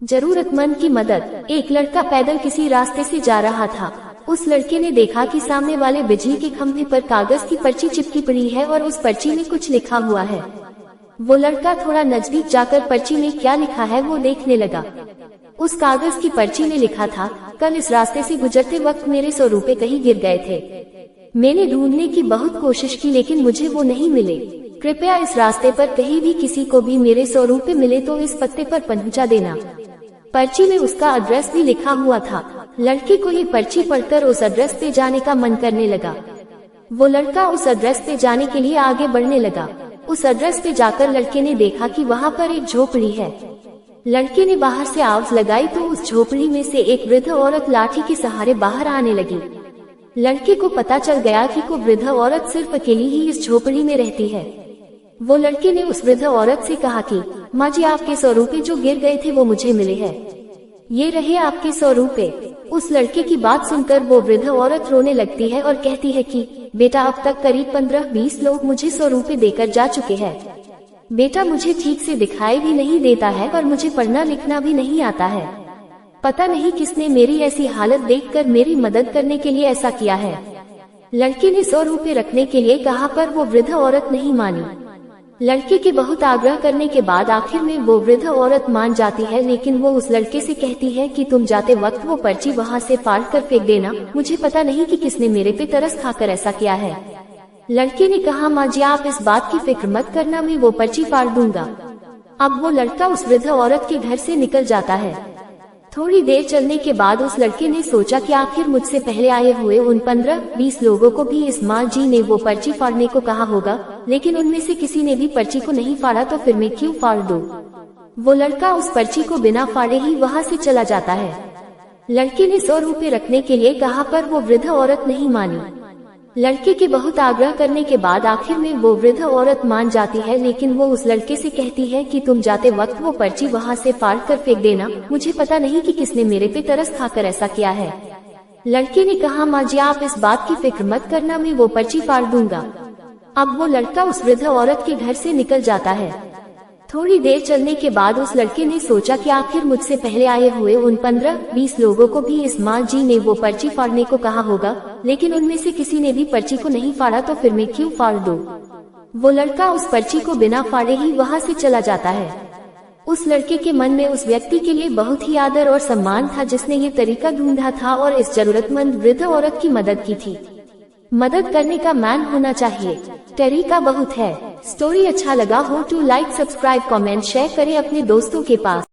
जरूरतमंद की मदद। एक लड़का पैदल किसी रास्ते से जा रहा था। उस लड़के ने देखा कि सामने वाले बिजली के खंभे पर कागज की पर्ची चिपकी पड़ी है और उस पर्ची में कुछ लिखा हुआ है। वो लड़का थोड़ा नजदीक जाकर पर्ची में क्या लिखा है वो देखने लगा। उस कागज की पर्ची में लिखा था, कल इस रास्ते से गुजरते वक्त मेरे 100 रुपए कहीं गिर गए थे। मैंने ढूंढने की बहुत कोशिश की लेकिन मुझे वो नहीं मिले। कृपया इस रास्ते पर कहीं भी किसी को भी मेरे 100 रुपए मिले तो इस पते पर पहुंचा देना। पर्ची में उसका एड्रेस भी लिखा हुआ था। लड़के को ये पर्ची पढ़कर उस एड्रेस पे जाने का मन करने लगा। वो लड़का उस एड्रेस पे जाने के लिए आगे बढ़ने लगा। उस एड्रेस पे जाकर लड़के ने देखा कि वहाँ पर एक झोपड़ी है। लड़के ने बाहर से आवाज लगाई तो उस झोपड़ी में से एक वृद्ध औरत लाठी के सहारे बाहर आने लगी। लड़के को पता चल गया कि वो वृद्ध औरत सिर्फ अकेली ही इस झोपड़ी में रहती है। वो लड़के ने उस वृद्ध औरत से कहा कि माँ जी, आपके 100 रुपए जो गिर गए थे वो मुझे मिले हैं। ये रहे आपके 100 रुपए। उस लड़के की बात सुनकर वो वृद्ध औरत रोने लगती है और कहती है कि बेटा, अब तक करीब 15-20 लोग मुझे 100 रुपए देकर जा चुके हैं। बेटा, मुझे ठीक से दिखाई भी नहीं देता है और मुझे पढ़ना लिखना भी नहीं आता है। पता नहीं किसने मेरी ऐसी हालत देखकर मेरी मदद करने के लिए ऐसा किया है। लड़के ने 100 रुपए रखने के लिए कहा पर वो वृद्ध औरत नहीं मानी। लड़के के बहुत आग्रह करने के बाद आखिर में वो वृद्ध औरत मान जाती है, लेकिन वो उस लड़के से कहती है कि तुम जाते वक्त वो पर्ची वहाँ से फाड़ कर फेंक देना। मुझे पता नहीं कि किसने मेरे पे तरस खाकर ऐसा किया है। लड़के ने कहा, माँ जी, आप इस बात की फिक्र मत करना, मैं वो पर्ची फाड़ दूंगा। अब वो लड़का उस वृद्ध औरत के घर से निकल जाता है। थोड़ी देर चलने के बाद उस लड़के ने सोचा कि आखिर मुझसे पहले आए हुए उन 15-20 लोगों को भी इस माँ जी ने वो पर्ची फाड़ने को कहा होगा, लेकिन उनमें से किसी ने भी पर्ची को नहीं फाड़ा तो फिर मैं क्यों फाड़ दूं? वो लड़का उस पर्ची को बिना फाड़े ही वहाँ से चला जाता है। लड़के ने 100 रुपए रखने के लिए कहा पर वो वृद्ध औरत नहीं मानी। लड़के के बहुत आग्रह करने के बाद आखिर में वो वृद्ध औरत मान जाती है, लेकिन वो उस लड़के से कहती है कि तुम जाते वक्त वो पर्ची वहाँ से फाड़ कर फेंक देना। मुझे पता नहीं कि किसने मेरे पे तरस खाकर ऐसा किया है। लड़के ने कहा, माँ जी, आप इस बात की फिक्र मत करना, मैं वो पर्ची फाड़ दूंगा। अब वो लड़का उस वृद्ध औरत के घर से निकल जाता है। थोड़ी देर चलने के बाद उस लड़के ने सोचा कि आखिर मुझसे पहले आए हुए उन 15-20 लोगों को भी इस माँ जी ने वो पर्ची फाड़ने को कहा होगा, लेकिन उनमें से किसी ने भी पर्ची को नहीं फाड़ा तो फिर मैं क्यों फाड़ दूं? वो लड़का उस पर्ची को बिना फाड़े ही वहाँ से चला जाता है। उस लड़के के मन में उस व्यक्ति के लिए बहुत ही आदर और सम्मान था जिसने ये तरीका ढूंढा था और इस जरूरतमंद वृद्ध औरत की मदद की थी। मदद करने का मैन होना चाहिए, तरीका बहुत है। स्टोरी अच्छा लगा हो तो लाइक, सब्सक्राइब, कमेंट, शेयर करें अपने दोस्तों के पास।